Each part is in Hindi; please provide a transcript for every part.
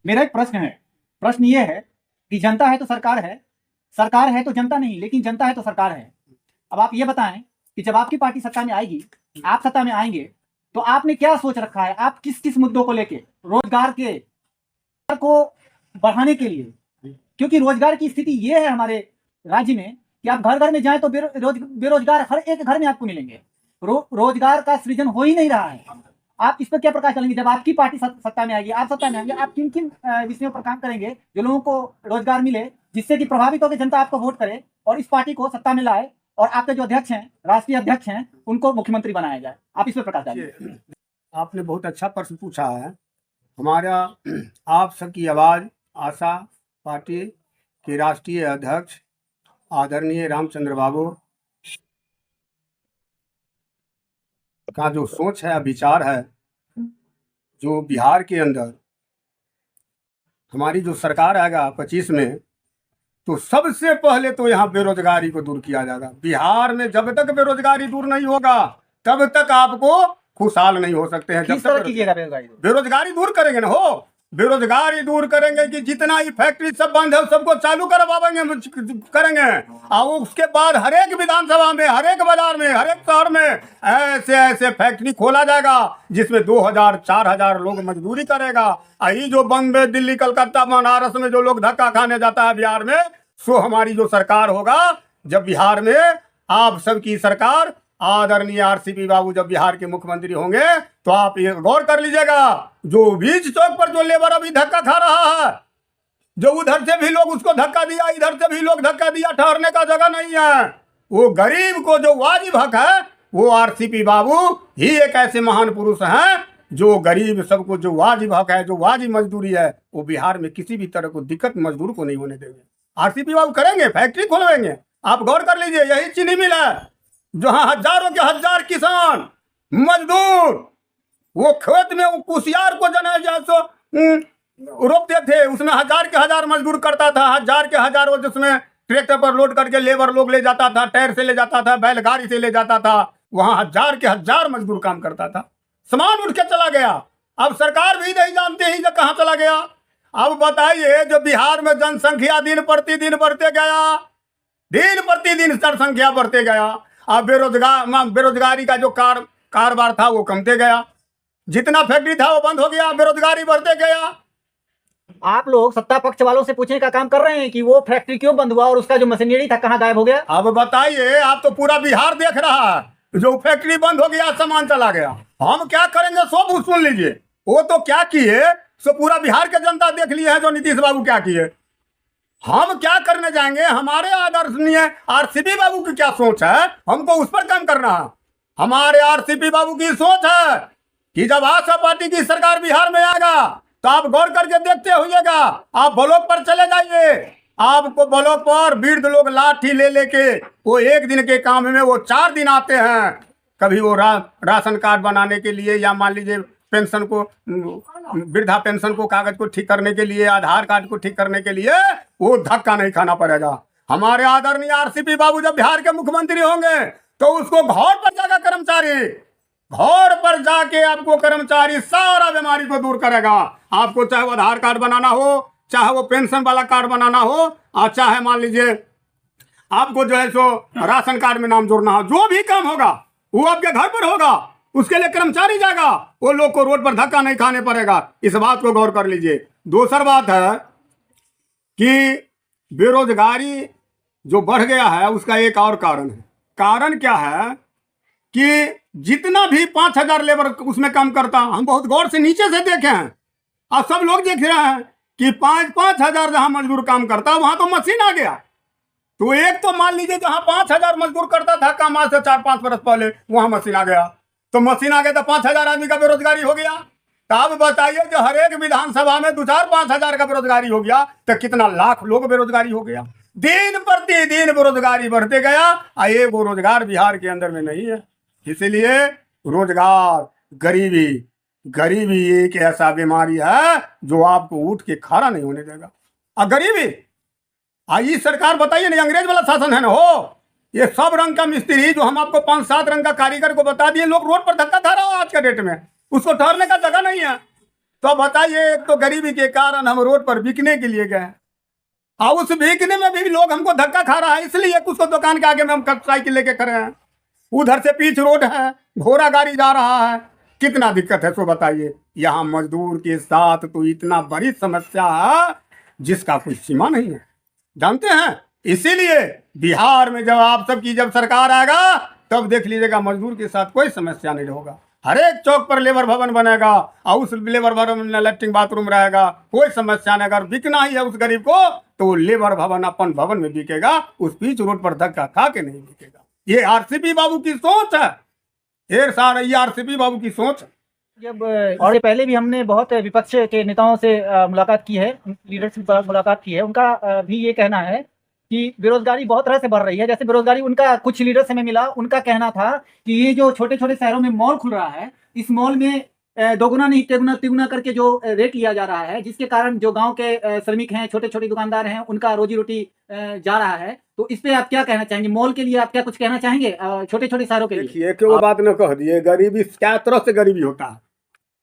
मेरा एक प्रश्न है। प्रश्न ये है कि जनता है तो सरकार है तो जनता नहीं, लेकिन जनता है तो सरकार है। अब आप ये बताएं कि जब आपकी पार्टी सत्ता में आएगी, आप सत्ता में आएंगे, तो आपने क्या सोच रखा है? आप किस किस मुद्दों को लेके, रोजगार को बढ़ाने के लिए, क्योंकि रोजगार की स्थिति ये है हमारे राज्य में कि आप घर घर में जाएं तो बेरोजगार हर एक घर में आपको मिलेंगे। रोजगार का सृजन हो ही नहीं रहा है। आप इस पर क्या प्रकाश डालेंगे? जब आपकी पार्टी सत्ता में आएगी, आप सत्ता में आएंगे, आप किन किन विषयों पर काम करेंगे जो लोगों को रोजगार मिले, जिससे कि प्रभावित होकर जनता आपको वोट करे और इस पार्टी को सत्ता में लाए और आपके जो अध्यक्ष हैं, राष्ट्रीय अध्यक्ष हैं, उनको मुख्यमंत्री बनाया जाए? आप इस पर प्रकाश डालिए। आपने बहुत अच्छा प्रश्न पूछा है। हमारा आप सबकी आवाज़ आशा पार्टी के राष्ट्रीय अध्यक्ष आदरणीय रामचंद्र बाबू का जो सोच है, विचार है, जो बिहार के अंदर हमारी जो सरकार आएगा 25 में, तो सबसे पहले तो यहाँ बेरोजगारी को दूर किया जाएगा। बिहार में जब तक बेरोजगारी दूर नहीं होगा तब तक आपको खुशहाल नहीं हो सकते हैं। किस तरह कीजिएगा बेरोजगारी दूर करेंगे ना, हो बेरोजगारी दूर करेंगे कि जितना ही फैक्ट्री सब बंद है सबको चालू करवाएंगे, करेंगे। और उसके बाद हर एक विधानसभा में, हर एक बाजार में, हर एक शहर में ऐसे ऐसे फैक्ट्री खोला जाएगा जिसमें 2000 4000 लोग मजदूरी करेगा। यही जो बम्बे दिल्ली कलकत्ता बनारस में जो लोग धक्का खाने जाता है बिहार में, सो हमारी जो सरकार होगा, जब बिहार में आप सबकी सरकार आदरणीय आरसीपी बाबू जब बिहार के मुख्यमंत्री होंगे, तो आप ये गौर कर लीजिएगा, जो बीच चौक पर जो लेबर अभी धक्का खा रहा है, जो उधर से भी लोग उसको धक्का दिया, इधर से भी लोग धक्का दिया, ठहरने का जगह नहीं है। वो गरीब को जो वाजिब हक है, वो आरसीपी बाबू ही एक ऐसे महान पुरुष हैं जो गरीब सबको जो वाजिब हक है, जो वाजिब मजदूरी है, वो बिहार में किसी भी तरह को दिक्कत मजदूर को नहीं होने देंगे। आरसीपी बाबू करेंगे, फैक्ट्री खोलवेंगे। आप गौर कर लीजिए, यही चीनी मिल है जहाँ हजारों के हजार किसान मजदूर वो खेत में वो कुशियार को रोपते थे, उसमें हजार के हजार मजदूर करता था, हजार के हजार वो जिसमें ट्रैक्टर पर लोड करके लेबर लोग ले जाता था, टायर से ले जाता था, बैलगाड़ी से ले जाता था, वहां हजार के हजार मजदूर काम करता था। सामान उठ के चला गया। अब सरकार भी नहीं जानते ही कहाँ चला गया। अब बताइए, जो बिहार में जनसंख्या दिन प्रतिदिन बढ़ते गया, दिन प्रतिदिन जनसंख्या बढ़ते गया, अब बेरोजगारी का जो कारोबार था वो कमते गया, जितना फैक्ट्री था वो बंद हो गया, बेरोजगारी बढ़ते गया। आप लोग सत्ता पक्ष वालों से पूछने का काम कर रहे हैं कि वो फैक्ट्री क्यों बंद हुआ और उसका जो मशीनरी था कहाँ गायब हो गया? अब बताइए, आप तो पूरा बिहार देख रहा है, जो फैक्ट्री बंद हो गया, सामान चला गया। हम क्या करेंगे सब सुन लीजिए। वो तो क्या किए सो पूरा बिहार के जनता देख लिए है, जो नीतीश बाबू क्या किए। हम क्या करने जाएंगे? हमारे आदरणीय आरसीपी बाबू की क्या सोच है, हमको उस पर काम करना है। हमारे आरसीपी बाबू की सोच है कि जब आशा पार्टी की सरकार बिहार में आएगा, तो आप गौर करके देखते होइएगा, आप ब्लॉक पर चले जाइए, आपको ब्लॉक पर वृद्ध लोग लाठी ले लेके, वो एक दिन के काम में वो 4 दिन आते हैं। कभी वो राशन कार्ड बनाने के लिए, या मान लीजिए पेंशन को, वृद्धा पेंशन को कागज को ठीक करने के लिए, आधार कार्ड को ठीक करने के लिए, वो धक्का नहीं खाना पड़ेगा। हमारे आदरणीय आरसीपी बाबू जब बिहार के मुख्यमंत्री होंगे, तो उसको घर पर जाकर कर्मचारी, घर पर जाके आपको कर्मचारी सारा बीमारी को दूर करेगा। आपको चाहे वो आधार कार्ड बनाना हो, चाहे वो पेंशन वाला कार्ड बनाना हो, और चाहे मान लीजिए आपको जो है सो राशन कार्ड में नाम जोड़ना हो, जो भी काम होगा वो आपके घर पर होगा। उसके लिए कर्मचारी जाएगा, वो लोग को रोड पर धक्का नहीं खाने पड़ेगा। इस बात को गौर कर लीजिए। दूसरी बात है कि बेरोजगारी जो बढ़ गया है, उसका एक और कारण है। कारण क्या है कि जितना भी 5000 लेबर उसमें काम करता, हम बहुत गौर से नीचे से देखे हैं, और सब लोग देख रहे हैं कि 5-5 हजार जहां मजदूर काम करता, वहां तो मशीन आ गया। तो एक तो मान लीजिए जहां 5000 मजदूर करता था काम, आज से 4-5 वर्ष पहले वहां मशीन आ गया, तो मशीन आ गया तो 5000 आदमी का बेरोजगारी हो गया। तो अब बताइए, जो हर एक विधानसभा में 2-4-5 हजार का बेरोजगारी हो गया, तो कितना लाख लोग बेरोजगारी हो गया। दिन प्रतिदिन बेरोजगारी बढ़ते गया, और ये वो रोजगार बिहार के अंदर में नहीं है। इसलिए रोजगार, गरीबी एक ऐसा बीमारी है जो आपको उठ के खड़ा नहीं होने देगा। और गरीबी, ये सरकार बताइए नहीं, अंग्रेज वाला शासन है ना, हो ये सब रंग का मिस्त्री, जो हम आपको 5-7 रंग का कारीगर को बता दिए, लोग रोड पर धक्का खा रहा है आज के डेट में, उसको ठहरने का जगह नहीं है। तो बताइए, एक तो गरीबी के कारण हम रोड पर बिकने के लिए गए, और उस बिकने में भी लोग हमको धक्का खा रहा है, इसलिए कुछ तो दुकान के आगे में हम साइकिल लेके खड़े हैं। उधर से पीच रोड है, घोड़ा गाड़ी जा रहा है, कितना दिक्कत है सो बताइए। यहाँ मजदूर के साथ तो इतना बड़ी समस्या है जिसका कोई सीमा नहीं है, जानते हैं। इसीलिए बिहार में जब सरकार आएगा तब देख लीजिएगा मजदूर के साथ कोई समस्या नहीं होगा। हर एक चौक पर लेबर भवन बनेगा और उस लेबर भवन में लैट्रिन बाथरूम रहेगा, कोई समस्या नहीं। अगर बिकना ही है उस गरीब को तो वो लेबर भवन अपन भवन में बिकेगा, उस बीच रोड पर धक्का खा के नहीं बिकेगा। ये आरसीपी बाबू की सोच है, ढेर सारा ये आरसीपी बाबू की सोच है। जब और ये पहले भी हमने बहुत विपक्ष के नेताओं से मुलाकात की है, लीडर से मुलाकात की है, उनका भी ये कहना है कि बेरोजगारी बहुत तरह से बढ़ रही है। जैसे बेरोजगारी उनका कुछ लीडर से मैं मिला, उनका कहना था कि ये जो छोटे छोटे शहरों में मॉल खुल रहा है, इस मॉल में दोगुना नहीं तिगुना करके जो रेट लिया जा रहा है, जिसके कारण जो गांव के श्रमिक हैं, छोटे छोटे दुकानदार हैं, उनका रोजी रोटी जा रहा है। तो इस पे आप क्या कहना चाहेंगे? मॉल के लिए आप क्या कुछ कहना चाहेंगे छोटे छोटे शहरों के लिए? देखिए कि वो बात न कह दिए, गरीबी क्या तरह से गरीबी होता है,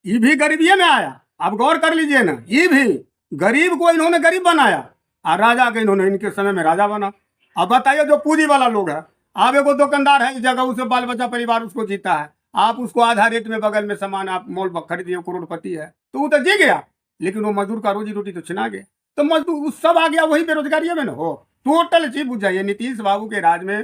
ये भी गरीबी में आया। आप गौर कर लीजिए ना, ये भी गरीब को इन्होंने गरीब बनाया और राजा के इन्होंने इनके समय में राजा बना। अब बताइए जो पूंजी वाला लोग है, आप एगो दुकानदार है इस जगह, उसे बाल बच्चा परिवार उसको जीता है, आप उसको आधा रेट में बगल में सामान आप मॉल पर खरीदिए, करोड़पति है तो वो तो जी गया, लेकिन वो मजदूर का रोजी रोटी तो छिना गया। तो मजदूर सब आ गया वही बेरोजगारी में ना हो। टोटल चीज बुझ जाइए, नीतीश बाबू के राज में